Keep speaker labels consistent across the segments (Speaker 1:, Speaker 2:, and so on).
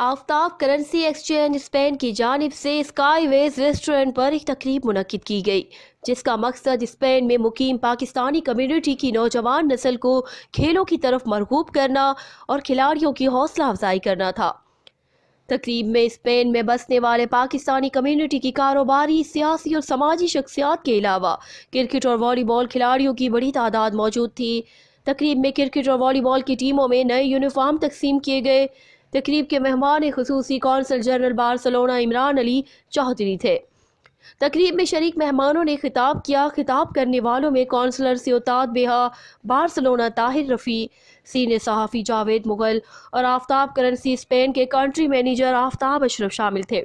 Speaker 1: آفتاب currency exchange Spain کی جانب سے اسکائی ویز ریسٹورنٹ پر ایک تقریب منعقد کی گئی، جس کا مقصد اسپین میں مقیم پاکستانی کمیونٹی کی نوجوان نسل کو کھیلوں کی طرف مرغوب کرنا اور کھلاڑیوں کی حوصلہ افزائی کرنا تھا۔ تقریب میں اسپین میں بسنے والے پاکستانی کمیونٹی کی کاروباری، سیاسی اور سماجی شخصیات کے علاوہ کرکٹ اور والی بال کھلاڑیوں کی بڑی تعداد موجود تھی۔ تقریب میں کرکٹ اور والی بال کی ٹیموں میں نئے یونیفارم تقسیم کیے گئے۔ تقریب کے مہمان خصوصی کونسل جنرل بارسلونا عمران علی چودھری تھے۔ تقریب میں شریک مہمانوں نے خطاب کیا۔ خطاب کرنے والوں میں councillor Ciutat Vella Barcelona Tahir Rafi, senior صحافی جاوید مغل اور آفتاب کرنسی اسپین کے کنٹری مینیجر آفتاب اشرف شامل تھے۔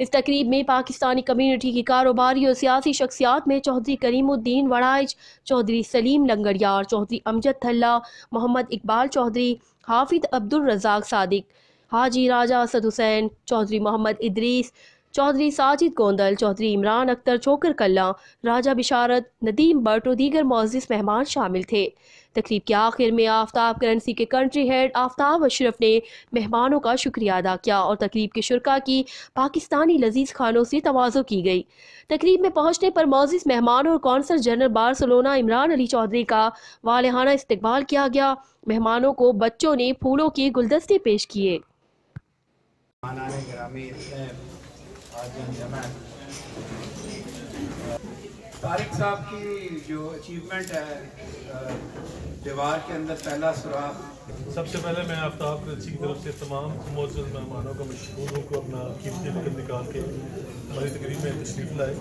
Speaker 1: اس تقریب میں پاکستانی کمیونٹی کی کاروباری اور سیاسی شخصیات میں چودھری کریم الدین وڑائچ، چودھری سلیم لنگڑیار، چودھری امجد تھلہ، محمد اقبال چودھری، حافظ عبدالرزاق صادق، حاجی راجہ اسد حسین، چودھری محمد ادریس، چودھری ساجد گوندل، چودھری عمران اختر چوکر کلاں، راجہ بشارت، ندیم بٹ اور دیگر معزز مہمان شامل تھے۔ تقریب کے آخر میں آفتاب کرنسی کے کنٹری ہیڈ آفتاب اشرف نے مہمانوں کا شکریہ ادا کیا اور تقریب کے شرکاء کی پاکستانی لذیذ کھانوں سے تواضع کی گئی۔ تقریب میں پہنچنے پر معزز مہمانوں اور کونسل جنرل بارسلونا عمران علی چودھری کا والہانہ استقبال کیا گیا۔ مہمانوں کو بچوں نے پھولوں کے گلدستے پیش کیے۔
Speaker 2: طارق صاحب کی جو اچیومنٹ ہے دیوار کے اندر پہلا سوراخ،
Speaker 3: سب سے پہلے میں آفتاب کرنسی کی طرف سے تمام معزز مہمانوں کا مشکور ہوں کو اپنا قیمتی وقت نکال کے ہماری تقریب میں تشریف لائے۔